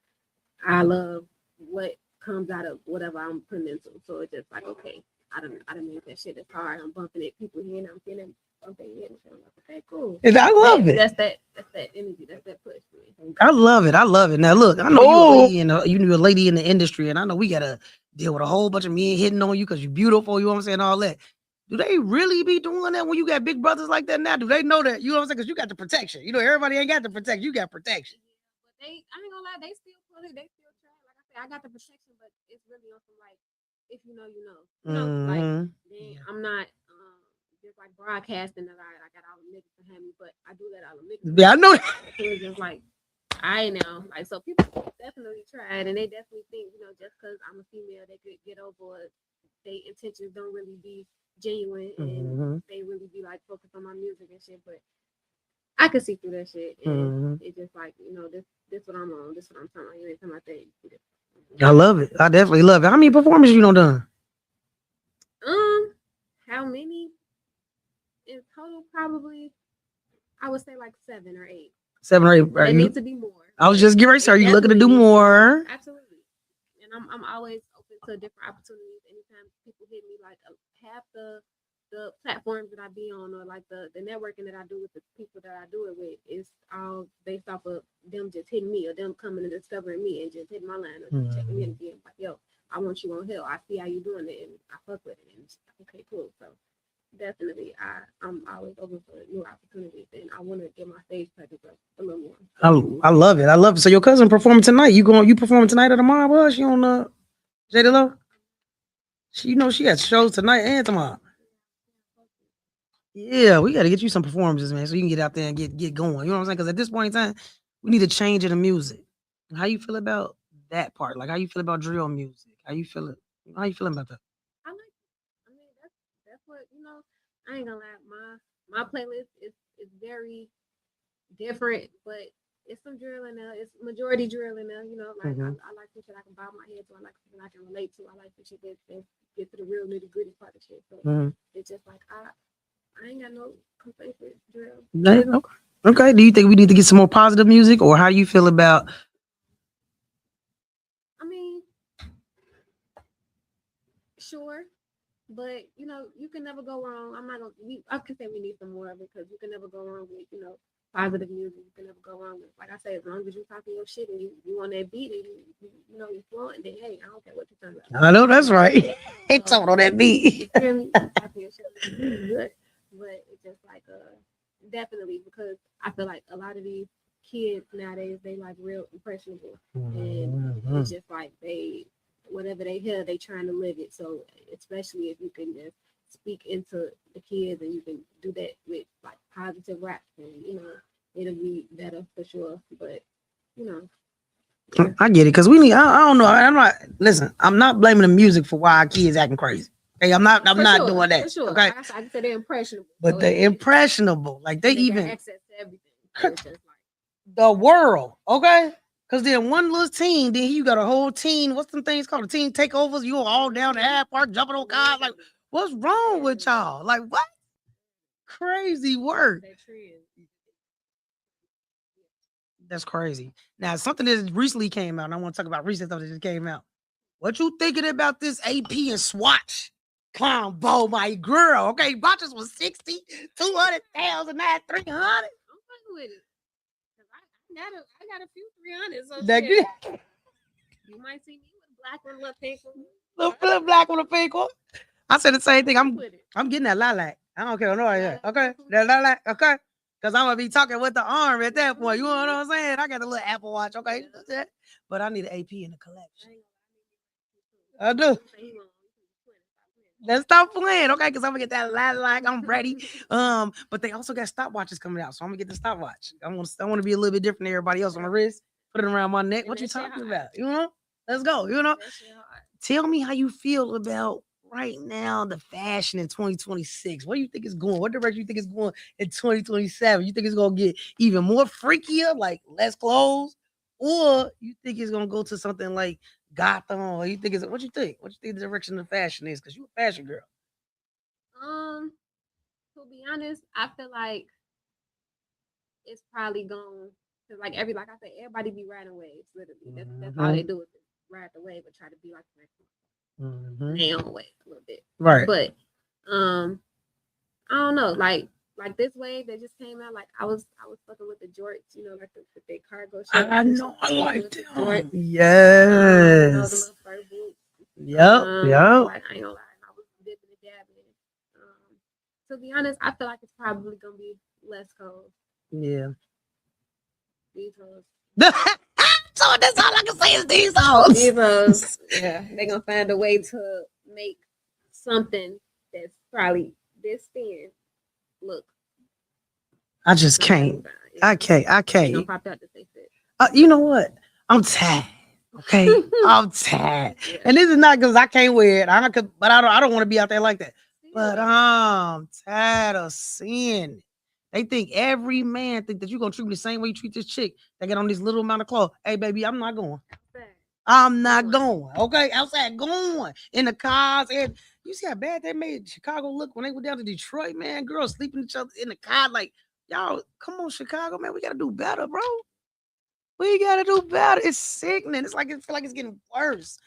Speaker 7: I love what comes out of whatever I'm putting into. So it's just like, okay, I done made that shit. It's hard. I'm bumping it. People here, and I'm feeling bumping it. I'm like, okay, cool.
Speaker 1: And I love it.
Speaker 7: That's that energy. That's that push for me.
Speaker 1: I love it. I love it. Now look, I know you're a lady in the industry, and I know we gotta deal with a whole bunch of men hitting on you because you're beautiful. You know what I'm saying? All that. Do they really be doing that when you got big brothers like that now? Do they know that? You know what I'm saying? Because you got the protection. Everybody ain't got the protection. You got protection.
Speaker 7: But I ain't gonna lie, they still put it. They still try. Like I said, I got the protection, but it's really on some like, if you know, you know. Like then I'm not just like broadcasting that I got all the niggas behind me, but I do that all the niggas.
Speaker 1: Yeah, I know.
Speaker 7: So it's just like I know, like, so people definitely tried, and they definitely think, just because I'm a female, they could get over their intentions don't really be genuine, and they really be like focused on my music and shit. But I could see through that shit. And
Speaker 1: Mhm.
Speaker 7: it's just like, you know, this what I'm on, this what I'm talking about. You ain't talking about that.
Speaker 1: I love it. I definitely love it. How many performances you done?
Speaker 7: How many in total? Probably, I would say like 7 or 8.
Speaker 1: 7 or 8.
Speaker 7: But it needs to be more.
Speaker 1: I was
Speaker 7: but
Speaker 1: just getting ready to say,
Speaker 7: it
Speaker 1: are you looking to do
Speaker 7: definitely needs
Speaker 1: more?
Speaker 7: Absolutely. And I'm always open to different opportunities. Anytime people hit me, like half the platforms that I be on, or like the networking that I do with the people that I do it with, is all based off of them just hitting me, or them coming and discovering me and just hitting my line, or just checking me and being like, yo, I want you on Hill. I see how you doing it, and I fuck with it. And it's like, okay, cool. So definitely, I'm always open for new opportunities, and I want to get my stage presence up a little more.
Speaker 1: I love it. I love it. So your cousin performing tonight. You performing tonight or tomorrow? Was she on J Lo? She she has shows tonight and tomorrow. Yeah, we got to get you some performances, man, so you can get out there and get going. You know what I'm saying? Because at this point in time, we need a change in the music. How you feel about that part? Like, how you feel about drill music? How you feeling? How you feeling about that?
Speaker 7: I like. I mean, that's what you know. I ain't gonna lie. My playlist is very different, but it's some drill in there. It's majority drill in there. You know, like I like some shit I can bob my head to. I like something I can relate to. I like some shit that get to the real nitty gritty part of shit. So it's just like I ain't got no complaints with drill.
Speaker 1: Okay. Do you think we need to get some more positive music, or how you feel about?
Speaker 7: I mean, sure, but you know, you can never go wrong. I'm not gonna. I can say we need some more of it, because you can never go wrong with positive music. You can never go wrong with, like I say, as long as you talking your shit and you on that beat and you know you flowing, then hey, I don't care what you're talking about.
Speaker 1: I know that's right. Ain't talking on that beat.
Speaker 7: You feel me? Talking your shit is good, but it's just like definitely, because I feel like a lot of these kids nowadays, they like real impressionable, and it's just like they whatever they hear, they trying to live it. So especially if you can just speak into the kids and you can do that with like positive rap, and it'll be better for sure. But
Speaker 1: I get it, because we need. I don't know. I'm not. Listen, I'm not blaming the music for why our kids acting crazy. Okay, I'm not doing that.
Speaker 7: For sure.
Speaker 1: Okay,
Speaker 7: I can say they're impressionable,
Speaker 1: but they're impressionable. Like they even
Speaker 7: got access to everything. So it's just like
Speaker 1: the world. Okay. Because then one little team, then you got a whole team. What's some things called? The team takeovers. You all down the ad park jumping on cars. Like, what's wrong with y'all? Like, what? Crazy work. That's crazy. Now, something that recently came out, and I want to talk about recent stuff that just came out. What you thinking about this AP and Swatch combo, my girl? Okay, watches was 60, 200,000, now 300.
Speaker 7: I'm fucking with it. I got a few 300s. So shit. You might see me with a black one, little pink one.
Speaker 1: Little black one, a pink one. I said the same thing. I'm getting that lilac. I don't care. No, okay, that lilac. Okay, because I'm gonna be talking with the arm at that point. You know what I'm saying? I got a little Apple Watch. Okay, but I need an AP in the collection. I do. Let's stop playing, okay? Because I'm gonna get that lilac. I'm ready. But they also got stopwatches coming out, so I'm gonna get the stopwatch. I want to be a little bit different than everybody else on my wrist. Put it around my neck. What you talking about? Let's go. Tell me how you feel about right now the fashion in 2026. Where do you think it's going? What direction you think it's going in 2027? You think it's gonna get even more freakier, like less clothes, or you think it's gonna go to something like Gotham? Or you think what you think? What you think the direction of fashion is? Because you're a fashion girl.
Speaker 7: To be honest, I feel like it's probably going to like I said, everybody be riding waves. Literally, that's all they do is ride the wave, but try to be like their own wave a little bit.
Speaker 1: Right.
Speaker 7: But I don't know, like this wave that just came out. Like I was fucking with the jorts, like the cargo shirts.
Speaker 1: I know, I like them. Yes.
Speaker 7: The little fur boots.
Speaker 1: Yep.
Speaker 7: Like, I ain't gonna lie, I was dipping and dabbing. To be honest, I feel like it's probably gonna be less cold.
Speaker 1: Yeah.
Speaker 7: These hoes.
Speaker 1: So that's all I can say is these hoes.
Speaker 7: These hoes, yeah, they're gonna find a way to make something that's probably this thin look.
Speaker 1: I just can't. I can't.
Speaker 7: Don't pop out to say that.
Speaker 1: You know what? I'm tired. Okay, I'm tired, and this is not because I can't wear it. I don't want to be out there like that. But I'm tired of seeing it. They think every man think that you're gonna treat me the same way you treat this chick that get on this little amount of clothes. Hey, baby, I'm not going. I'm not going. Okay, outside going in the cars. And you see how bad they made Chicago look when they went down to Detroit, man. Girls sleeping each other in the car. Like, y'all, come on, Chicago, man. We gotta do better, bro. We gotta do better. It's sickening. It's like it feel like it's getting worse.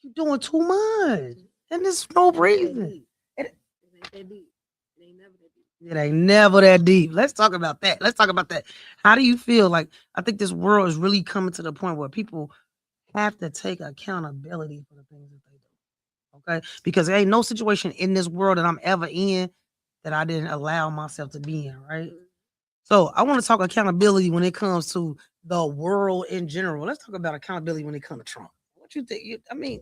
Speaker 1: You're doing too much, and there's no reason. It ain't never that deep. Let's talk about that. Let's talk about that. How do you feel? Like, I think this world is really coming to the point where people have to take accountability for the things that they do. Okay, because there ain't no situation in this world that I'm ever in that I didn't allow myself to be in. Right. So I want to talk accountability when it comes to the world in general. Let's talk about accountability when it comes to Trump. What you think? I mean,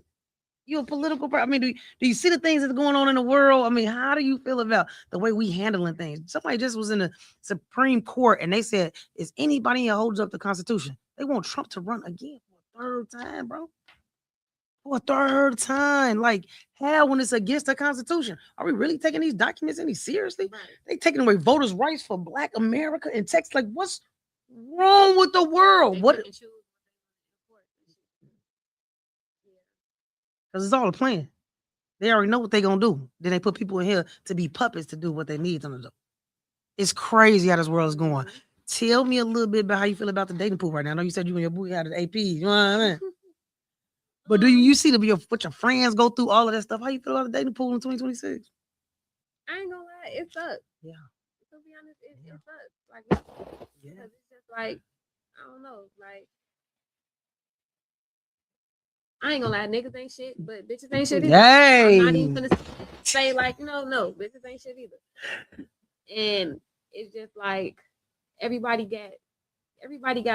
Speaker 1: you're a political person. I mean, do you see the things that's going on in the world? I mean, how do you feel about the way we handling things? Somebody just was in the Supreme Court and they said, is anybody here holds up the Constitution? They want Trump to run again for a third time, bro. For a third time. Like, hell, when it's against the Constitution. Are we really taking these documents any seriously?
Speaker 7: Right.
Speaker 1: They taking away voters' rights for Black America in Texas. Like, what's wrong with the world? What? Because it's all a plan. They already know what they're going to do. Then they put people in here to be puppets to do what they need them to do. It's crazy how this world is going. Tell me a little bit about how you feel about the dating pool right now. I know you said you and your boo had an AP. You know what I mean? But do you see what your friends go through, all of that stuff? How you feel about the dating pool in 2026?
Speaker 7: I ain't gonna lie, it sucks.
Speaker 1: Yeah.
Speaker 7: To be honest, it sucks. Like, because it's just like, I don't know, like, I ain't gonna lie, niggas ain't shit, but bitches ain't shit either.
Speaker 1: Yay.
Speaker 7: I'm not even gonna say like, no, bitches ain't shit either. And it's just like everybody got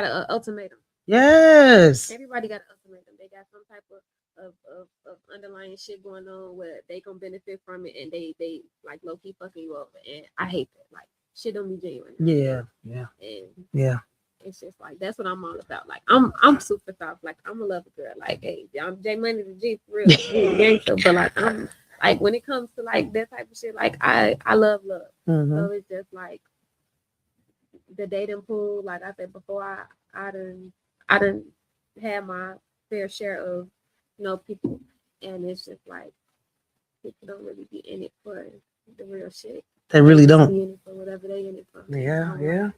Speaker 7: an ultimatum.
Speaker 1: Yes.
Speaker 7: Everybody got an ultimatum. They got some type of underlying shit going on where they gonna benefit from it, and they like low key fucking you over. And I hate that. Like, shit don't be genuine.
Speaker 1: Yeah.
Speaker 7: And
Speaker 1: Yeah.
Speaker 7: it's just like that's what I'm all about. Like, I'm super soft. Like, I'm a lover girl. Like, hey, I'm J Money the G for real. Gangster. But like, I'm like, when it comes to like that type of shit, like I love love.
Speaker 1: Mhm.
Speaker 7: So it's just like the dating pool. Like I said before, I done had my fair share of, people, and it's just like people don't really be in it for the real shit.
Speaker 1: They really don't.
Speaker 7: Be in it for whatever they in it for.
Speaker 1: Yeah.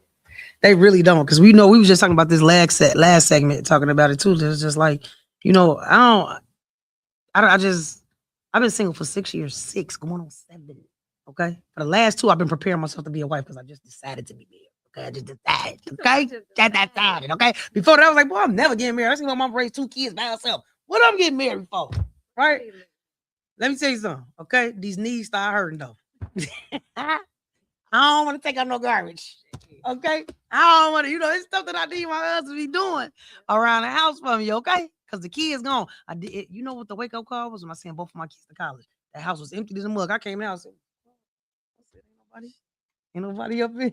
Speaker 1: They really don't, because we was just talking about this last segment, talking about it too. It's just like, I've been single for 6 years, 6 going on 7. Okay, for the last 2, I've been preparing myself to be a wife because I just decided to be married. Okay, I just decided. Okay, just decided. Okay, before that, I was like, boy, I'm never getting married. I see my mom raised 2 kids by herself. What I'm getting married for? Right? Let me tell you something. Okay, these knees start hurting though. I don't want to take out no garbage. Okay, I don't want to. It's stuff that I need my husband to be doing around the house for me. Okay, because the kids gone. I did. You know what the wake up call was when I sent both of my kids to college. The house was empty as a mug. I came out and said, ain't nobody up here.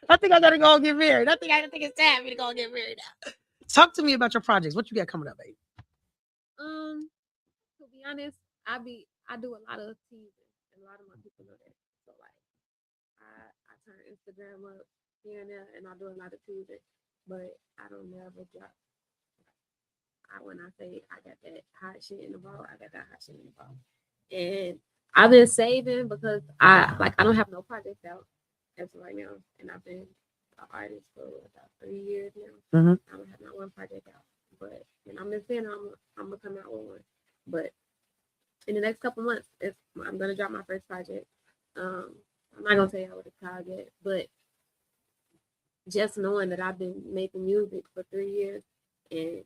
Speaker 1: I think I gotta go get married. I think it's time for me to go get married now. Talk to me about your projects. What you got coming up, baby?
Speaker 7: To be honest, I do a lot of teasing, and a lot of my people know that. So like, I turn Instagram up here and there, and I do a lot of teasing, but I don't never drop. When I say I got that hot shit in the ball, I got that hot shit in the ball, and I've been saving because I don't have no projects out as of right now, and I've been an artist for about 3 years now.
Speaker 1: Mhm.
Speaker 7: I don't have not one project out, but and I'm just saying I'm gonna come out with one. But in the next couple months, I'm gonna drop my first project. I'm not gonna tell you what it's called yet, but just knowing that I've been making music for 3 years and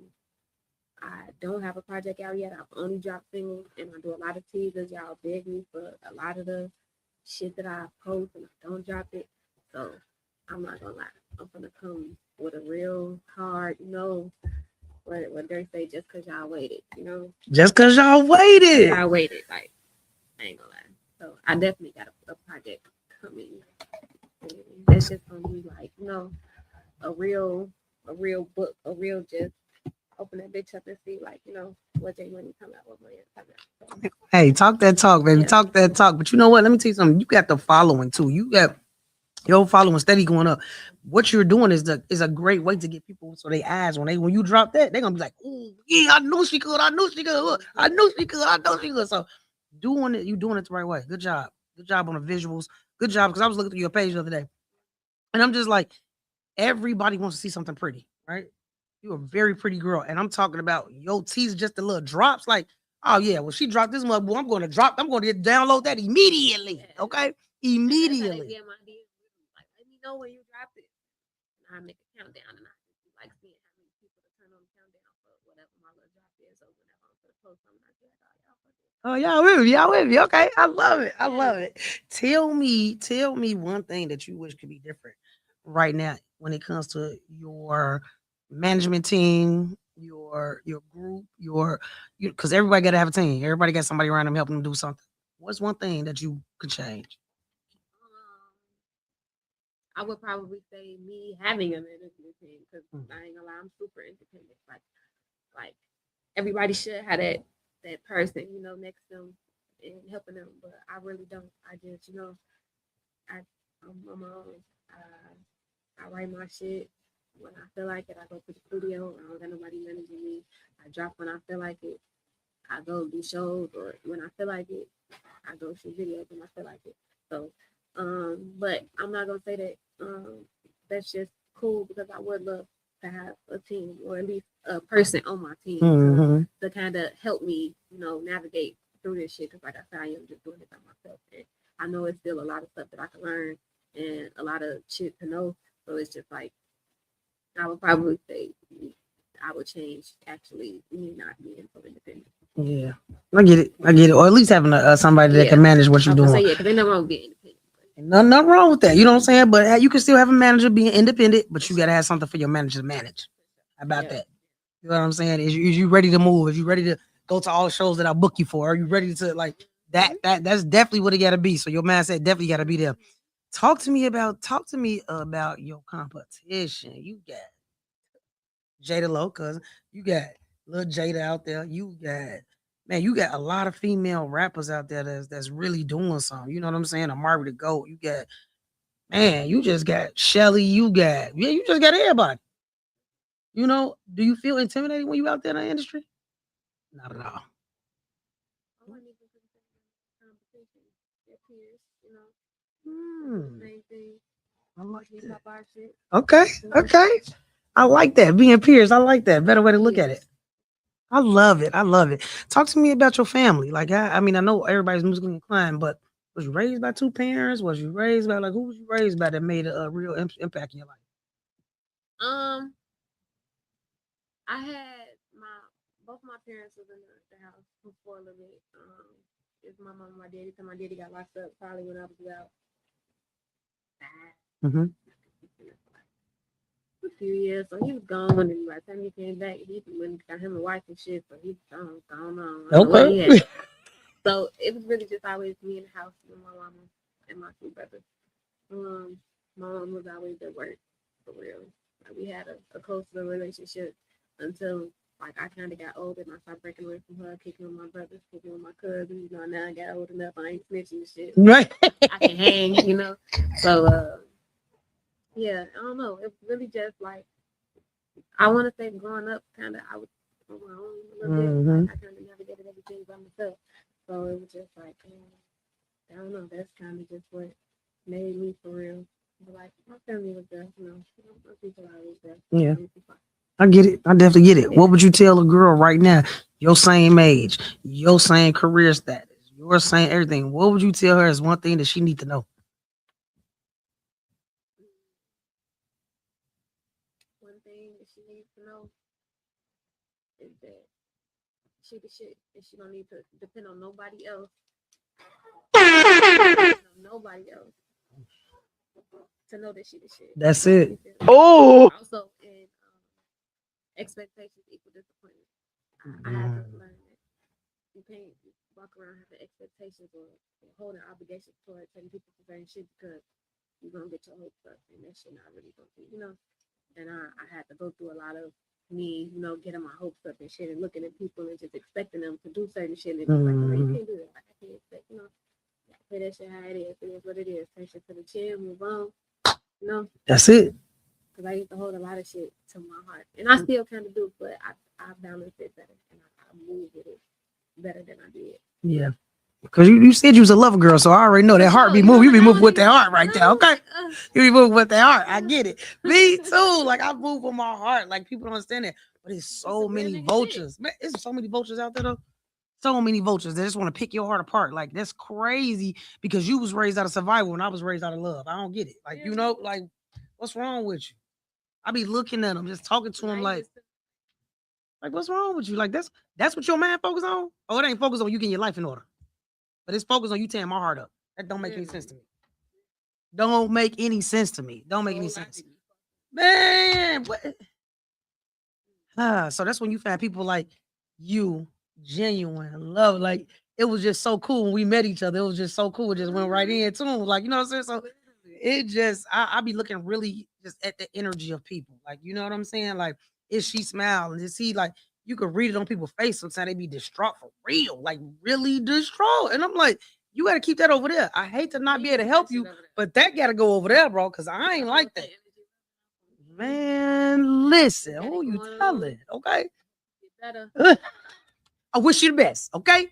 Speaker 7: I don't have a project out yet. I've only dropped singles, and I do a lot of teasers. Y'all beg me for a lot of the shit that I post, and I don't drop it. So I'm not gonna lie. I'm gonna come with a real hard no. What they say, just cause y'all waited,
Speaker 1: Just cause y'all waited.
Speaker 7: I waited. Like, I ain't gonna lie. So I definitely got a project coming. And that's just gonna be like, a real book, a real just open that bitch up and see like, you know, what J Money come out, what money come out. So,
Speaker 1: Hey, talk that talk, baby.
Speaker 7: Yeah.
Speaker 1: Talk that talk. But you know what? Let me tell you something. You got the following too. You got your following steady going up. What you're doing is a great way to get people so they eyes when you drop that, they're gonna be like, oh yeah, I knew she could, I knew she could, I knew she could, I know she could. So you doing it the right way. Good job. Good job on the visuals. Good job. Because I was looking through your page the other day. And I'm just like, everybody wants to see something pretty, right? You're a very pretty girl. And I'm talking about your teeth just the little drops. Like, oh yeah, well, she dropped this mother, I'm going to get download that immediately. Okay? Immediately.
Speaker 7: Yeah, my DM, like, let me know when you drop it. And I make a countdown, and I like seeing how many people to turn on the countdown for whatever my little drop is. So whenever I'm gonna post something, I feel like, oh, y'all fucking.
Speaker 1: Oh, y'all with me. Okay. I love it. I love it. Tell me one thing that you wish could be different right now when it comes to your management team, your group, because everybody gotta have a team. Everybody got somebody around them helping them do something. What's one thing that you could change?
Speaker 7: I would probably say me having a management team because I ain't gonna lie, I'm super independent. Like everybody should have that person, you know, next to them and helping them, but I really don't. I just, you know, I'm on my own. I write my shit when I feel like it. I go to the studio. I don't got nobody managing me. I drop when I feel like it. I go do shows, or when I feel like it, I go shoot videos when I feel like it. So, but I'm not gonna say that that's just cool because I would love to have a team or at least a person on my team to kind of help me, you know, navigate through this shit. Because like I said, I am just doing it by myself, and I know it's still a lot of stuff that I can learn and a lot of shit to know. So it's just like I would probably say I would change actually me not being so independent.
Speaker 1: Yeah, I get it. Or at least having somebody that can manage what you're doing.
Speaker 7: Say, yeah, because ain't nothing wrong with being independent.
Speaker 1: Nothing wrong with that. You know what I'm saying? But you can still have a manager being independent, but you gotta have something for your manager to manage. How about that? You know what I'm saying? Is you ready to move? Is you ready to go to all the shows that I book you for? Are you ready to like that? That's definitely what it gotta be. So your mindset definitely gotta be there. Talk to me about your competition. You got Jada Low, cuz you got little Jada out there. You got a lot of female rappers out there that's really doing something. You know what I'm saying? Amari the GOAT. You just got Shelly. You just got everybody. You know, do you feel intimidated when you out there in the industry? Not at all. Same thing. I like that. Okay. I like that. Being peers, I like that. Better way to look at it. I love it. Talk to me about your family. Like, I mean, I know everybody's musically inclined, but was you raised by two parents? Was you raised by who was you raised by that made a real impact in your life?
Speaker 7: I had both my parents was in the house before a little bit. It's my mom and my daddy. So my daddy got locked up probably when I was about 5. A few years, so he was gone, and by the time he came back, he went got him a wife and shit, so he was gone on. Okay. So it was really just always me in the house with my mama and my two brothers. My mom was always at work for real. Like, we had a close relationship until like I kind of got older and I started breaking away from her, kicking with my brothers, kicking with my cousins. You know, now I got old enough, I ain't snitching and shit.
Speaker 1: Right.
Speaker 7: I can hang, you know. So yeah, I don't know. It's really just like I want to say growing up, kind of I was on my own a little bit. Like, I kind of navigated everything by myself. So it was just like I don't know. That's kind of just what made me for real. But like my family was there, you know. My people are always there.
Speaker 1: Yeah. I get it. I definitely get it. Yeah. What would you tell a girl right now, your same age, your same career status, your same everything? What would you tell her is one thing that she need to know?
Speaker 7: One thing that she needs to know is that she the shit, and she don't need to depend on nobody else. Nobody else to know that she the shit.
Speaker 1: That's it.
Speaker 7: Oh. Also, in expectations equal disappointment. I had to learn that you can't walk around having expectations or holding obligations toward certain people for certain shit because you're gonna get your hopes up and that shit not really gonna be, you know. and I had to go through a lot of me, getting my hopes up and shit, and looking at people and just expecting them to do certain shit, and it's like, no, you can't do that. Like, I can't expect, play that shit how it is. It is what it is. Take shit to the chin, move on.
Speaker 1: That's it.
Speaker 7: Because I used to hold a lot of shit to my heart, and I still kind of do, but I balance it better, and I move with it better than I did.
Speaker 1: Yeah. Because you said you was a lover girl, so I already know that heart be moving. You be moving with that heart right there, okay? You be moving with that heart. I get it. Me too. Like, I move with my heart. Like, people don't understand that. But it's so many vultures. Man, there's so many vultures out there, though. So many vultures. They just want to pick your heart apart. Like, that's crazy because you was raised out of survival and I was raised out of love. I don't get it. Like, like, what's wrong with you? I be looking at them, just talking to them like, what's wrong with you? Like, that's what your man focus on? Oh, it ain't focused on you getting your life in order. But it's focused on you tearing my heart up. That don't make any sense to me. Don't make any sense to me. Don't make any sense. Man, what? So that's when you find people like you, genuine love. Like, it was just so cool when we met each other. It was just so cool. It just went right in too. Like, you know what I'm saying? So it just, I be looking really just at the energy of people. Like, you know what I'm saying? Like, is she smiling? Is he like, you could read it on people's face. Sometimes they be distraught for real, like really distraught. And I'm like, you got to keep that over there. I hate to not be able to help you, but that got to go over there, bro, because I ain't like that. Man, listen, who you telling? Okay. I wish you the best. Okay.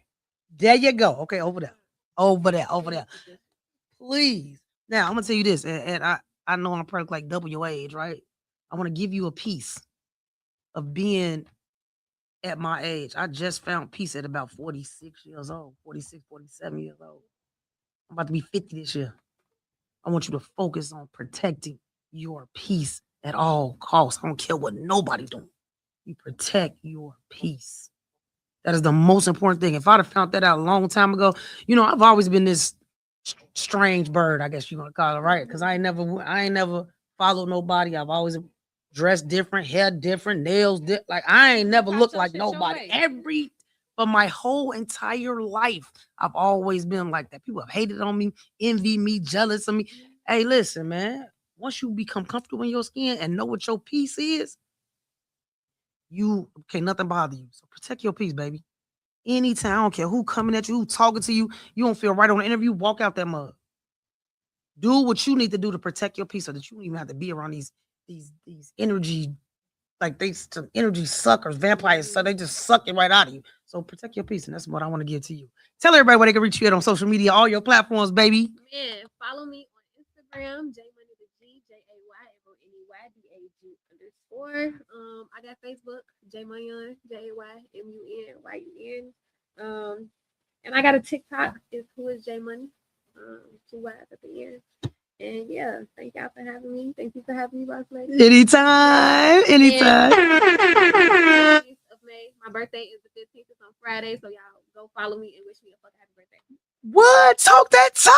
Speaker 1: There you go. Okay. Over there. Over there. Over there. Please. Now, I'm going to tell you this, and I know I'm probably like double your age, right? I want to give you a piece of being at my age. I just found peace at about 46 years old, 46, 47 years old. I'm about to be 50 this year. I want you to focus on protecting your peace at all costs. I don't care what nobody doing. You protect your peace. That is the most important thing. If I'd have found that out a long time ago, I've always been this strange bird, I guess you want to call it, right? Because I ain't never followed nobody. I've always dressed different, hair different, nails like I ain't never looked like nobody. But my whole entire life, I've always been like that. People have hated on me, envy me, jealous of me. Hey, listen, man. Once you become comfortable in your skin and know what your peace is, you can't nothing bother you. So protect your peace, baby. Anytime, I don't care who coming at you, who talking to you, you don't feel right on the interview, walk out that mug. Do what you need to do to protect your peace so that you don't even have to be around these energy, like some energy suckers, vampires, so they just suck it right out of you. So protect your peace, and that's what I want to give to you. Tell everybody where they can reach you at on social media, all your platforms, baby.
Speaker 7: Man, follow me on Instagram, JMoney the G, JAYMONEYDAG_. I got Facebook, JMoneyun, JAYMUNYUN. And I got a TikTok. It's Who Is J Money? 2 Y's at the end. And yeah, thank y'all for having me. Thank you for having me, boss lady.
Speaker 1: Anytime.
Speaker 7: Of May. My birthday is the 15th. It's on Friday, so y'all go follow me and wish me a fucking happy birthday.
Speaker 1: What? Talk that talk.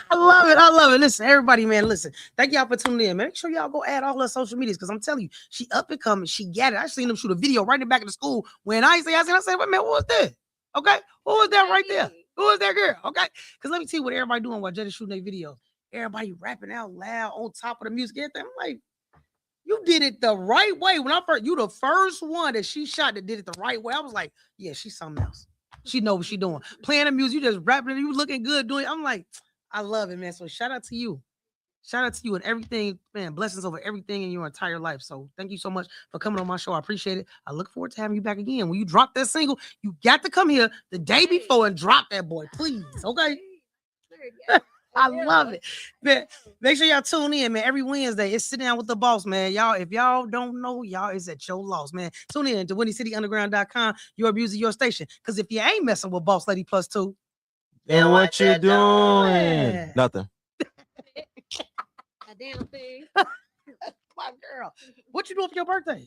Speaker 1: I love it. Listen, everybody, man, listen. Thank y'all for tuning in. Make sure y'all go add all her social medias because I'm telling you, she up and coming. She got it. I seen them shoot a video right in the back of the school. When I said, wait, man, what was that? Okay, who was that right there? Who was that girl? Okay, because let me tell you what everybody doing while Jada shooting their video. Everybody rapping out loud on top of the music. Everything. I'm like, you did it the right way. When I first, you the first one that she shot that did it the right way. I was like, yeah, she's something else. She know what she doing. Playing the music, you just rapping it, you looking good doing it. I'm like, I love it, man. So shout out to you. Shout out to you and everything, man. Blessings over everything in your entire life. So thank you so much for coming on my show. I appreciate it. I look forward to having you back again. When you drop that single, you got to come here the day before and drop that boy, please. Okay? I love it. Man, make sure y'all tune in, man. Every Wednesday, it's Sit Down with the Boss, man. Y'all, if y'all don't know, y'all is at your loss, man. Tune in to WindyCityUnderground.com, your music, your station. Because if you ain't messing with Boss Lady Plus 2,
Speaker 5: then what you doing? Nothing.
Speaker 7: A damn thing.
Speaker 1: My girl, what you doing for your birthday?